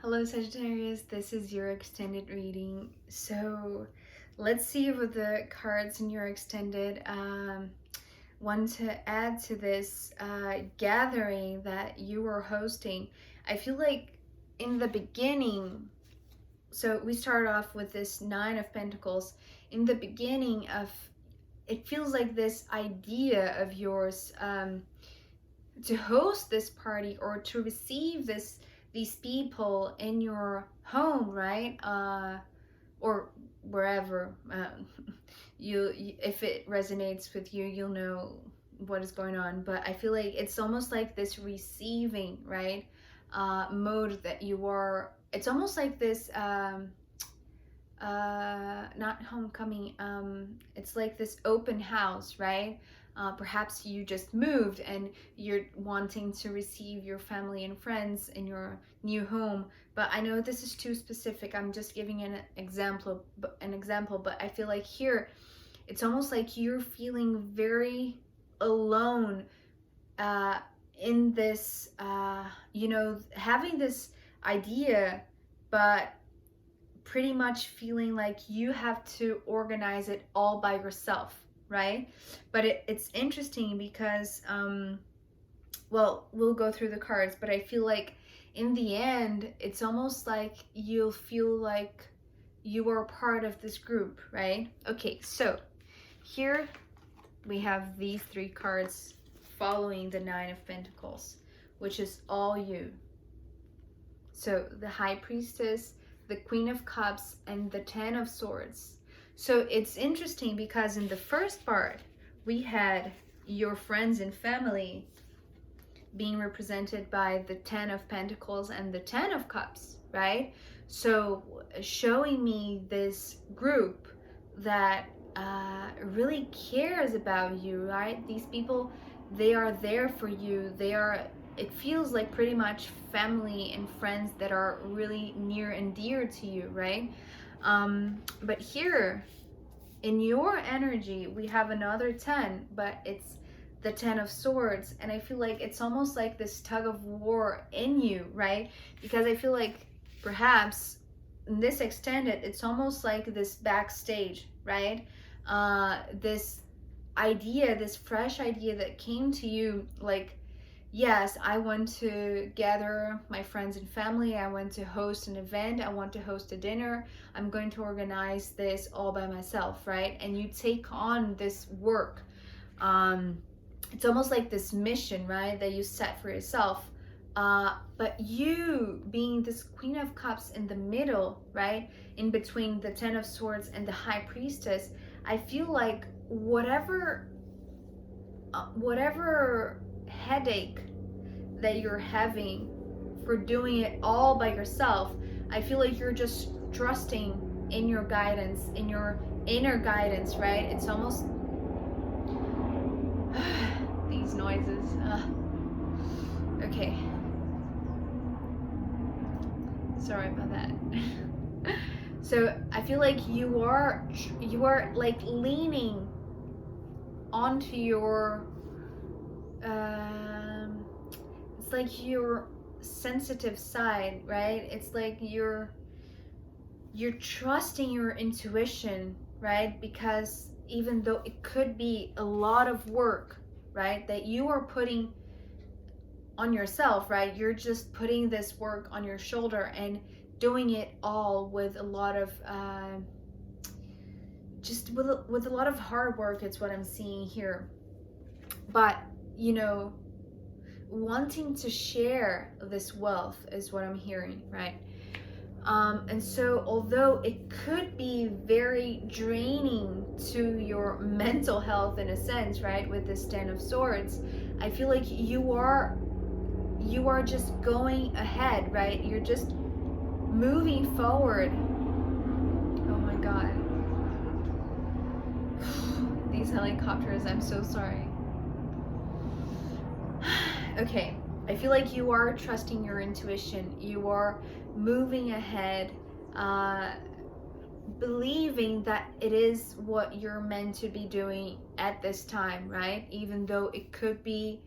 Hello Sagittarius, this is your extended reading. So let's see what the cards in your extended want to add to this gathering that you are hosting. I feel like in the beginning, so we start off with this Nine of Pentacles. In the beginning of, it feels like this idea of yours to host this party or to receive these people in your home, right? Or wherever if it resonates with you, you'll know what is going on. But I feel like it's almost like this receiving, right? Mode that you are. It's almost like this. Not homecoming. It's like this open house, right? Perhaps you just moved and you're wanting to receive your family and friends in your new home. But I know this is too specific. I'm just giving an example. But I feel like here, it's almost like you're feeling very alone in this. Having this idea, but pretty much feeling like you have to organize it all by yourself, right? But it's interesting because well, we'll go through the cards, but I feel like in the end it's almost like you'll feel like you are part of this group, right? Okay, so here we have these three cards following the Nine of Pentacles, which is all you. So the High Priestess, the Queen of Cups, and the Ten of Swords. So it's interesting because in the first part, we had your friends and family being represented by the Ten of Pentacles and the Ten of Cups, right? So showing me this group that really cares about you, right? These people, they are there for you. It feels like pretty much family and friends that are really near and dear to you, right? But here in your energy, we have another 10, but it's the 10 of Swords. And I feel like it's almost like this tug of war in you, right? Because I feel like perhaps in this extended, it's almost like this backstage, right? This idea, this fresh idea that came to you, like, yes, I want to gather my friends and family. I want to host an event. I want to host a dinner. I'm going to organize this all by myself, right? And you take on this work. It's almost like this mission, right, that you set for yourself. But you being this Queen of Cups in the middle, right, in between the Ten of Swords and the High Priestess, I feel like whatever headache that you're having for doing it all by yourself, I feel like you're just trusting in your guidance, in your inner guidance, right? It's almost these noises. Okay. Sorry about that. So I feel like you are like leaning onto your it's like your sensitive side, right? It's like you're trusting your intuition, right? Because even though it could be a lot of work, right, that you are putting on yourself, right? You're just putting this work on your shoulder and doing it all with a lot of just with a lot of hard work. It's what I'm seeing here. But wanting to share this wealth is what I'm hearing, right? And so although it could be very draining to your mental health in a sense, right, with this Ten of Swords, I feel like you are just going ahead, right? You're just moving forward. Oh my God. These helicopters, I'm so sorry. Okay, I feel like you are trusting your intuition. You are moving ahead, believing that it is what you're meant to be doing at this time, right? Even though it could be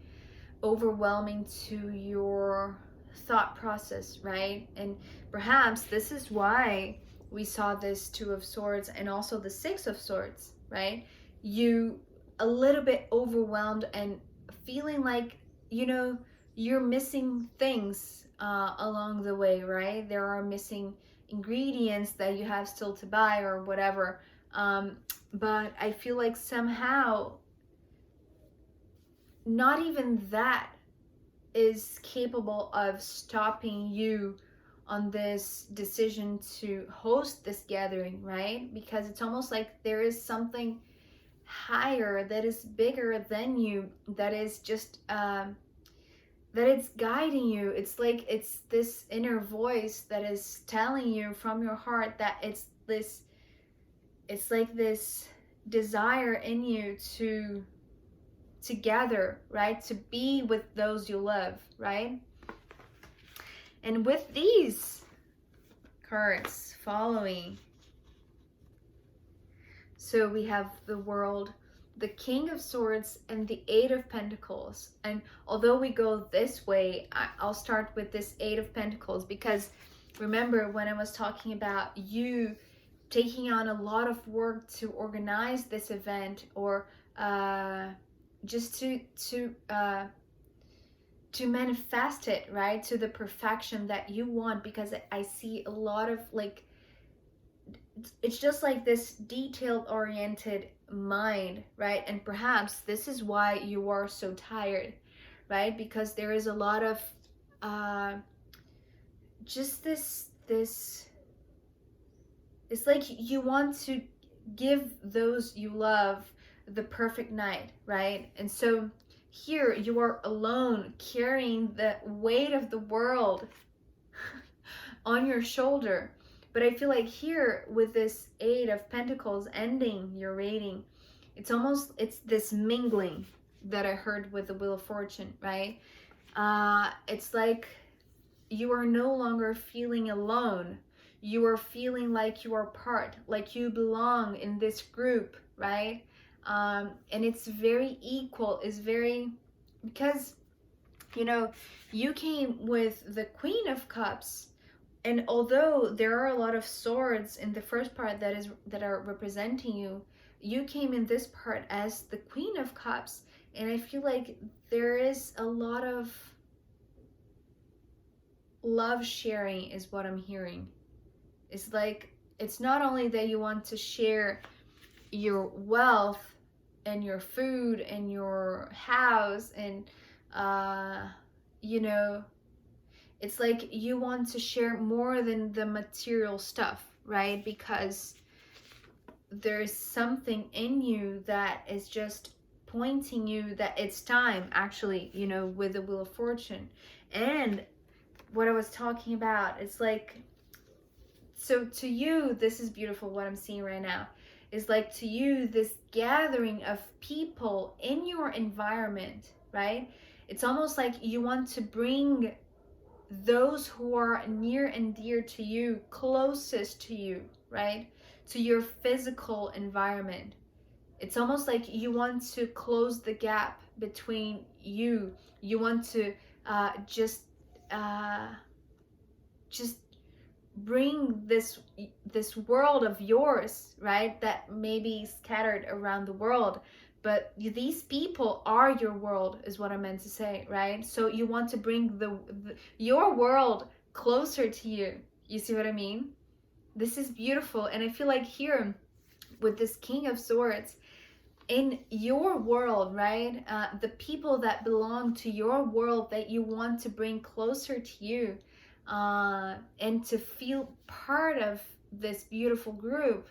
overwhelming to your thought process, right? And perhaps this is why we saw this Two of Swords and also the Six of Swords, right? You a little bit overwhelmed and feeling like, you know, you're missing things along the way, right? There are missing ingredients that you have still to buy or whatever. But I feel like somehow not even that is capable of stopping you on this decision to host this gathering, right? Because it's almost like there is something higher that is bigger than you, that is just that it's guiding you. It's like it's this inner voice that is telling you from your heart that it's like this desire in you to gather, right? To be with those you love, right? And with these cards following, so we have the World, the King of Swords, and the Eight of Pentacles. And although we go this way, I'll start with this Eight of Pentacles, because remember when I was talking about you taking on a lot of work to organize this event, or just to manifest it, right, to the perfection that you want, because I see a lot of like, it's just like this detailed oriented mind, right? And perhaps this is why you are so tired, right? Because there is a lot of just this it's like you want to give those you love the perfect night, right? And so here you are alone carrying the weight of the world on your shoulder. But I feel like here with this Eight of Pentacles ending your reading, it's this mingling that I heard with the Wheel of Fortune, right? It's like you are no longer feeling alone. You are feeling like you are part, like you belong in this group, right? And it's very equal. It's very, because, you know, you came with the Queen of Cups, and although there are a lot of swords in the first part that are representing you, you came in this part as the Queen of Cups. And I feel like there is a lot of love sharing is what I'm hearing. It's like, it's not only that you want to share your wealth and your food and your house and you know, it's like you want to share more than the material stuff, right? Because there's something in you that is just pointing you that it's time, actually, you know, with the Wheel of Fortune. And what I was talking about, it's like, so to you, this is beautiful what I'm seeing right now. Is like, to you, this gathering of people in your environment, right? It's almost like you want to bring those who are near and dear to you, closest to you, right? To your physical environment. It's almost like you want to close the gap between you. You want to just bring this world of yours, right, that may be scattered around the world, but these people are your world, is what I meant to say, right? So you want to bring your world closer to you. You see what I mean? This is beautiful. And I feel like here with this King of Swords, in your world, right, the people that belong to your world that you want to bring closer to you, and to feel part of this beautiful group.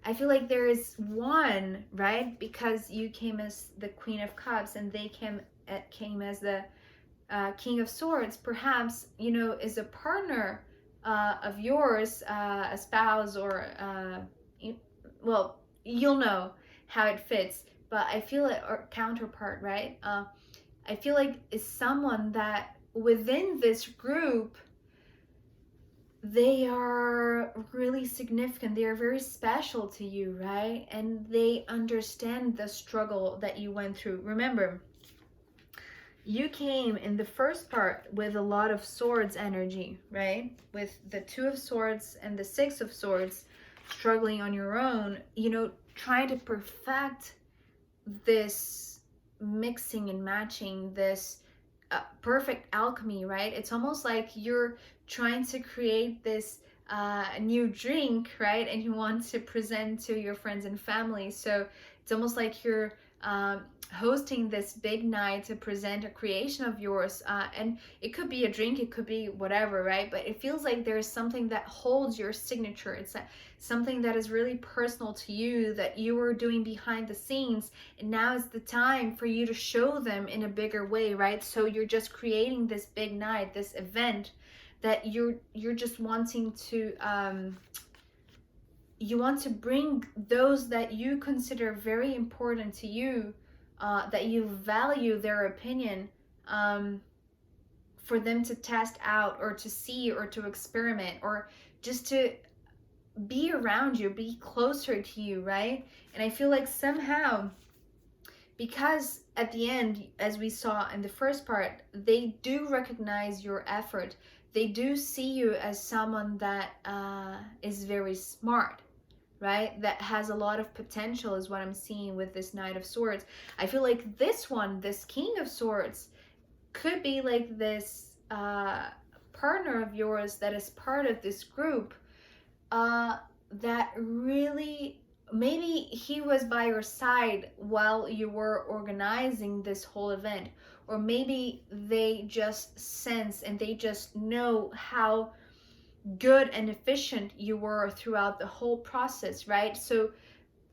I feel like there is one, right? Because you came as the Queen of Cups and they came as the King of Swords. Perhaps, you know, is a partner of yours, a spouse, or well, you'll know how it fits. But I feel it, or counterpart, right? I feel like is someone that within this group, they are really significant. They are very special to you, right? And they understand the struggle that you went through. Remember, you came in the first part with a lot of swords energy, right? With the Two of Swords and the Six of Swords, struggling on your own, you know, trying to perfect this mixing and matching, this perfect alchemy, right? It's almost like you're trying to create this new drink, right? And you want to present to your friends and family. So it's almost like you're hosting this big night to present a creation of yours. And it could be a drink, it could be whatever, right? But it feels like there's something that holds your signature. It's something that is really personal to you that you were doing behind the scenes, and now is the time for you to show them in a bigger way, right? So you're just creating this big night, this event that you're just wanting to you want to bring those that you consider very important to you, that you value their opinion, for them to test out or to see or to experiment or just to be around you, be closer to you, right? And I feel like somehow, because at the end, as we saw in the first part, they do recognize your effort. They do see you as someone that is very smart, right? That has a lot of potential, is what I'm seeing with this Knight of Swords. I feel like this one, this King of Swords, could be like this partner of yours that is part of this group, that really, maybe he was by your side while you were organizing this whole event, or maybe they just sense and they just know how good and efficient you were throughout the whole process, right? So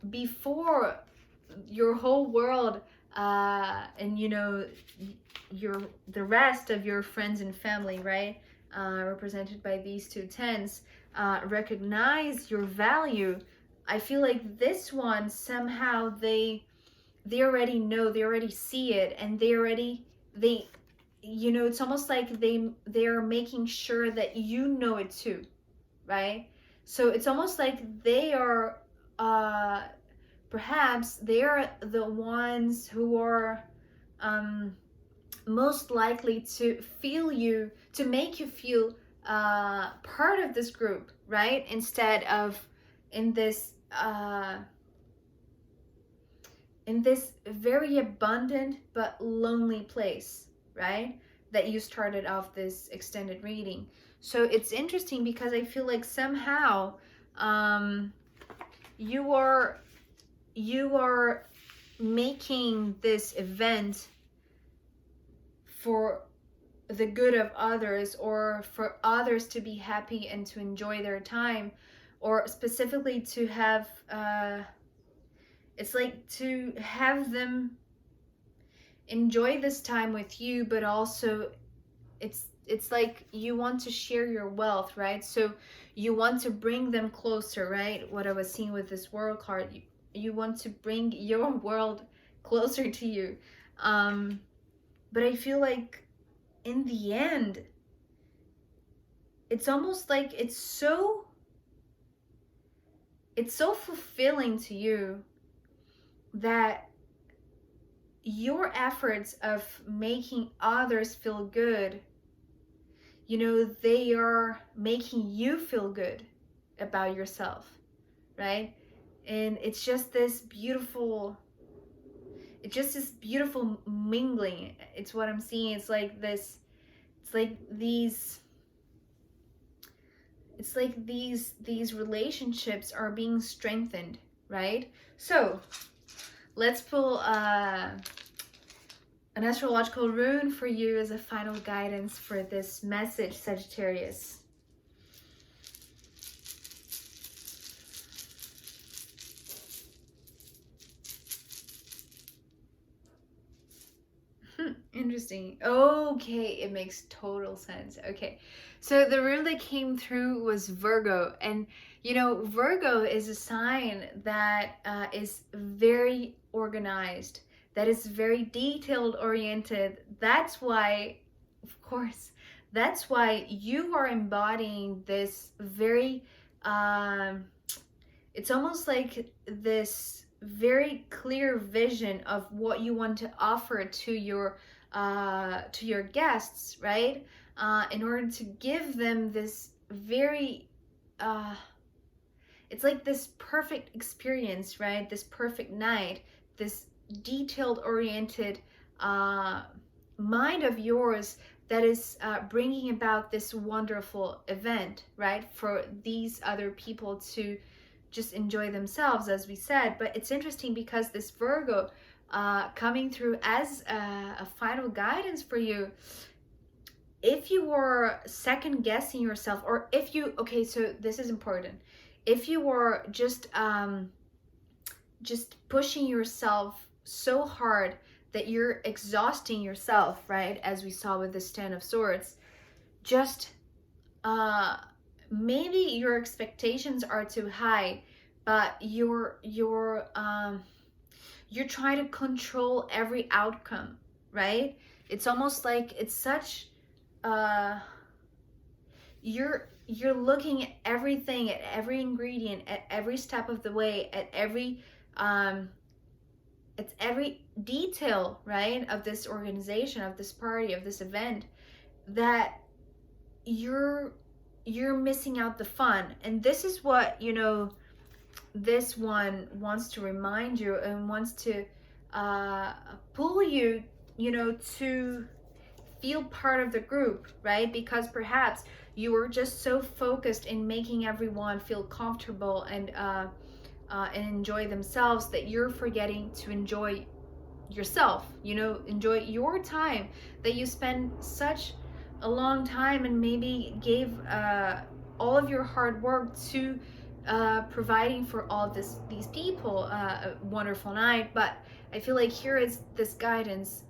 before your whole world, and you know, the rest of your friends and family, right, represented by these two tens, recognize your value, I feel like this one, somehow they already know, they already see it, and they you know, it's almost like they're making sure that you know it too, right? So it's almost like they are, perhaps they're the ones who are most likely to feel you, to make you feel part of this group, right? Instead of in this very abundant but lonely place, right? That you started off this extended reading. So it's interesting because I feel like somehow you are making this event for the good of others, or for others to be happy and to enjoy their time, or specifically to have it's like to have them enjoy this time with you, but also it's like you want to share your wealth, right? So you want to bring them closer, right? What I was seeing with this world card, you want to bring your world closer to you. But I feel like in the end, it's almost like it's so fulfilling to you that your efforts of making others feel good, you know, they are making you feel good about yourself, right? And it's just this beautiful, mingling. It's what I'm seeing. It's like this, it's like these relationships are being strengthened, right? So let's pull an astrological rune for you as a final guidance for this message, Sagittarius. Interesting. Okay, it makes total sense. Okay, so the rune that came through was Virgo, and you know, Virgo is a sign that is very organized, that is very detailed oriented. That's why, of course, that's why you are embodying this very it's almost like this very clear vision of what you want to offer to your to your guests, right? In order to give them this very it's like this perfect experience, right? This perfect night, this detailed oriented mind of yours that is bringing about this wonderful event, right? For these other people to just enjoy themselves, as we said. But it's interesting because this Virgo coming through as a final guidance for you, if you were second guessing yourself, or if you, okay, so this is important, if you were just pushing yourself so hard that you're exhausting yourself, right, as we saw with the Ten of Swords, just maybe your expectations are too high, but you're trying to control every outcome, right? It's almost like it's such you're looking at everything, at every ingredient, at every step of the way, at every it's every detail, right, of this organization, of this party, of this event, that you're missing out the fun. And this is what, you know, this one wants to remind you and wants to pull you, you know, to feel part of the group, right? Because perhaps you were just so focused in making everyone feel comfortable and enjoy themselves that you're forgetting to enjoy yourself, you know, enjoy your time that you spend such a long time and maybe gave all of your hard work to providing for all of these people a wonderful night. But I feel like here is this guidance.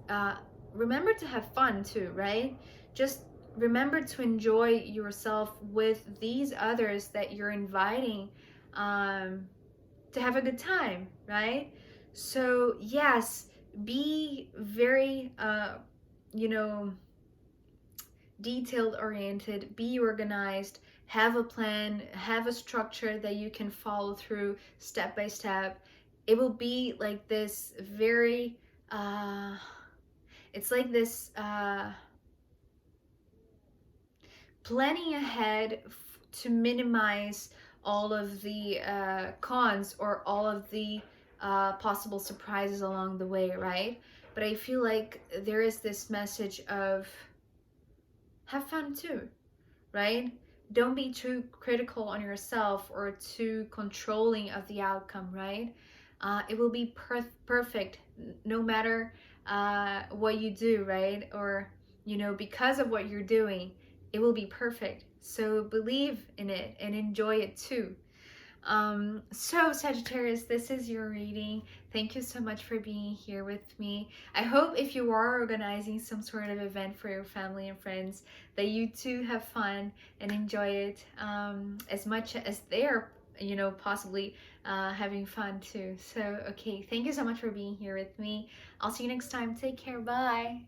Remember to have fun too, right? Just remember to enjoy yourself with these others that you're inviting to have a good time, right? So yes, be very you know, detailed oriented, be organized, have a plan, have a structure that you can follow through step by step. It will be like this very it's like this planning ahead to minimize all of the cons or all of the possible surprises along the way, right? But I feel like there is this message of have fun too, right? Don't be too critical on yourself or too controlling of the outcome, right? It will be perfect no matter what you do, right? Or, you know, because of what you're doing, it will be perfect. So believe in it and enjoy it too. So Sagittarius, this is your reading. Thank you so much for being here with me. I hope if you are organizing some sort of event for your family and friends, that you too have fun and enjoy it as much as they're, you know, possibly having fun too. So, okay, thank you so much for being here with me. I'll see you next time. Take care. Bye.